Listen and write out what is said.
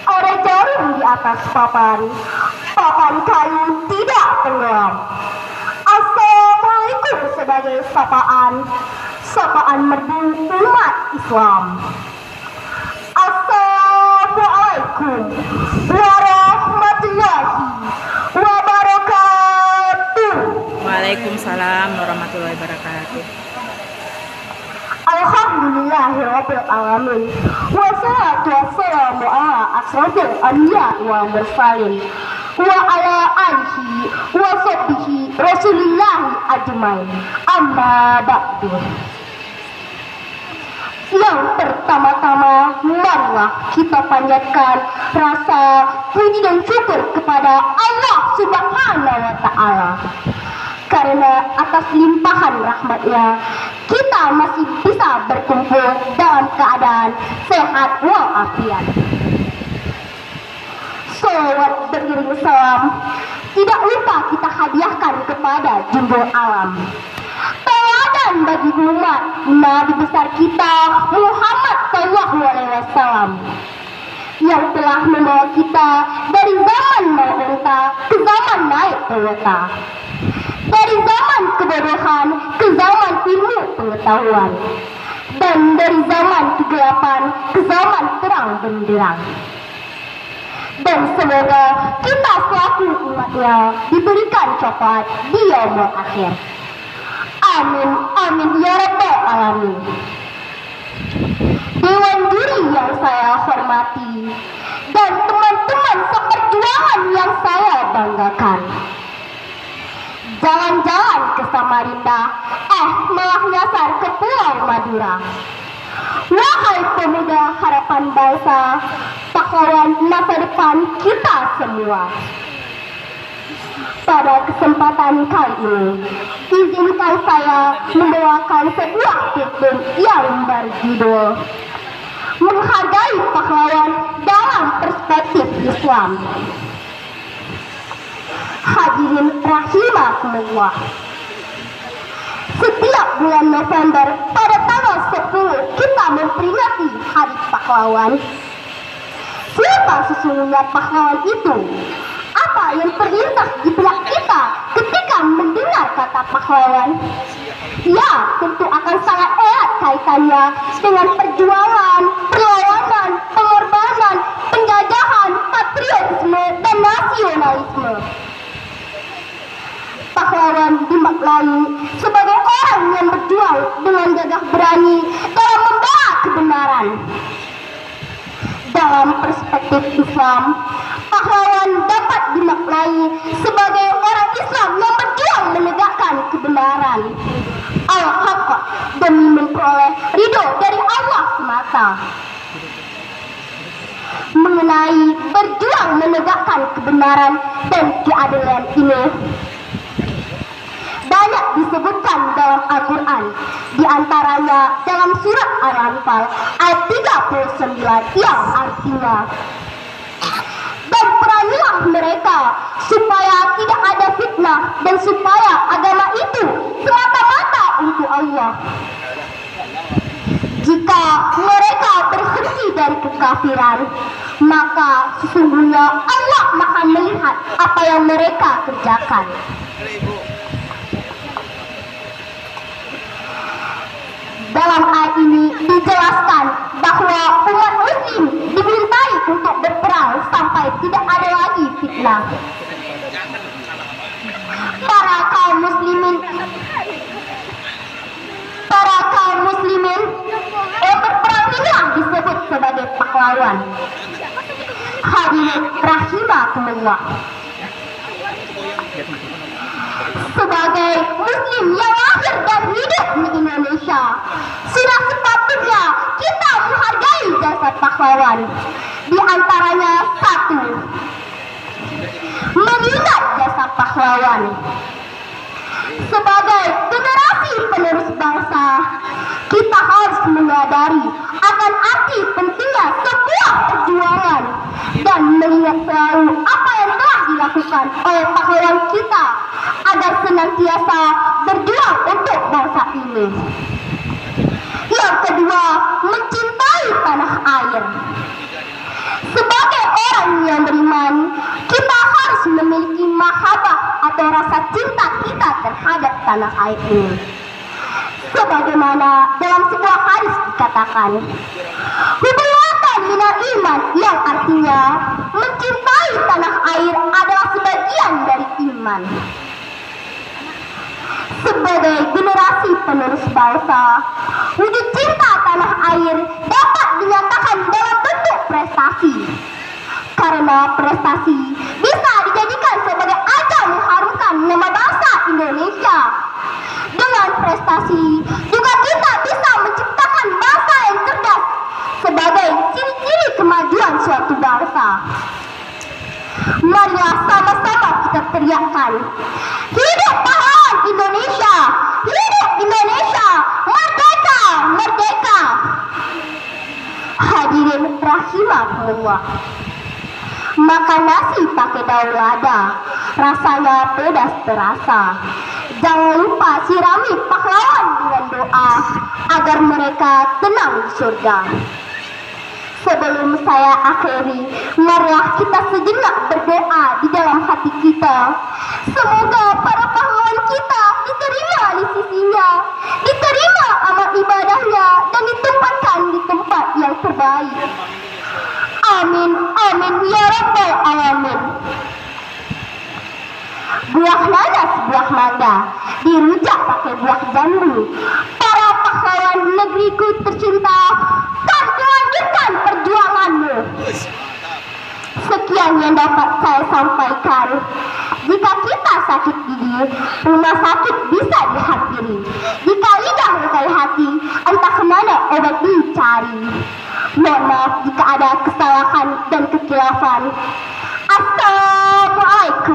Ada jarum di atas papan, papan kayu tidak tenggelam. Assalamualaikum sebagai sapaan, sapaan merdu umat Islam. Assalamualaikum warahmatullahi wabarakatuh. Waalaikumsalam warahmatullahi wabarakatuh. Alhamdulillahirabbil alamin. Wassalatu wassalamu ala asrofil anbiya wal mursalin wa ala alihi wa sahbihi rasulillahi ajmain. Amma ba'du. Yang pertama-tama, marilah kita panjatkan rasa puji dan syukur kepada Allah Subhanahu wa Ta'ala. Karena atas limpahan rahmatnya, kita masih bisa berkumpul dalam keadaan sehat walafiat. Salawat beriring salam tidak lupa kita hadiahkan kepada junjungan alam, teladan bagi umat Nabi besar kita Muhammad SAW, yang telah membawa kita dari zaman naik unta ke zaman naik kereta, dari zaman kebodohan ke zaman ilmu pengetahuan, dan dari zaman kegelapan ke zaman terang benderang. Dan semoga kita selaku umatnya diberikan syafaat di yaumul akhir. Amin, amin ya rabbal alamin. Dewan juri yang saya hormati dan teman-teman seperjuangan yang saya banggakan, jalan-jalan ke Samarinda, malah nyasar ke Pulau Madura. Wahai pemuda harapan bangsa, pahlawan masa depan kita semua. Pada kesempatan kali ini, izinkan saya membawakan sebuah tutur yang berjudul Menghargai Pahlawan dalam Perspektif Islam. Hadirin rahimakumullah. Setiap bulan November pada tanggal 10 kita memperingati Hari Pahlawan. Siapa sesungguhnya pahlawan itu? Apa yang terlintas di benak kita ketika mendengar kata pahlawan? Ya, tentu akan sangat erat kaitannya dengan perjuangan, perlawanan, pengorbanan, penjajahan, patriotisme, dan nasionalisme. Pahlawan dimaknai sebagai orang yang berjuang dengan gagah berani dalam membela kebenaran. Dalam perspektif Islam, pahlawan dapat dimaknai sebagai orang Islam yang berjuang menegakkan kebenaran al-haq demi memperoleh ridho dari Allah semata. Mengenai berjuang menegakkan kebenaran dan keadilan ini, banyak disebutkan dalam Al-Quran, diantaranya dalam surat Al-Anfal ayat 39 yang artinya, dan perangilah mereka supaya tidak ada fitnah dan supaya agama itu semata-mata untuk Allah. Jika mereka berhenti dari kekafiran, maka sesungguhnya Allah Maha melihat apa yang mereka kerjakan. Dalam ayat ini dijelaskan bahwa umat muslim dimintai untuk berperang sampai tidak ada lagi fitnah. Para kaum muslimin yang berperang inilah disebut sebagai pahlawan. Hadirin rahimakumullah. Sebagai muslim yang lahir dan hidup di Indonesia, sudah sepatutnya kita menghargai jasa pahlawan. Di antaranya satu, mengingat jasa pahlawan. Sebagai generasi penerus bangsa, kita harus menyadari akan arti pentingnya sebuah perjuangan dan mengingat selalu apa yang telah dilakukan oleh pahlawan kita agar senantiasa berjuang untuk bangsa ini. Yang kedua, mencintai tanah air. Sebagai memiliki mahabbah atau rasa cinta kita terhadap tanah air ini. Sebagaimana dalam sebuah hadis dikatakan, hubungan minal iman, yang artinya mencintai tanah air adalah sebagian dari iman. Sebagai generasi penerus bangsa, wujud cinta tanah air dapat dinyatakan dalam bentuk prestasi. Karena prestasi bisa dijadikan sebagai ajang mengharumkan nama bangsa Indonesia. Dengan prestasi juga kita bisa menciptakan bangsa yang cerdas sebagai ciri-ciri kemajuan suatu bangsa. Marilah sama-sama kita teriakkan, hidup pahlawan Indonesia, hidup Indonesia, merdeka, merdeka. Hadirin rahimakumullah. Makan nasi pakai daun lada, rasanya pedas terasa. Jangan lupa sirami pahlawan dengan doa agar mereka tenang di surga. Sebelum saya akhiri, marilah kita sejenak berdoa di dalam hati kita. Semoga para pahlawan kita diterima di sisinya, diterima amal ibadahnya, dan ditempatkan di tempat yang terbaik. Amin, amin, ya rabbal alamin. Buah nanas, buah mangga, dirujak pakai buah jambu. Para pahlawan negeriku tercinta, kan melanjutkan perjuanganmu. Sekian yang dapat saya sampaikan. Jika kita sakit gigi, rumah sakit bisa dihampiri. Jika lidah melukai hati, entah kemana obat dicari. Mohon maaf jika ada kesalahan dan kekilafan. Assalamualaikum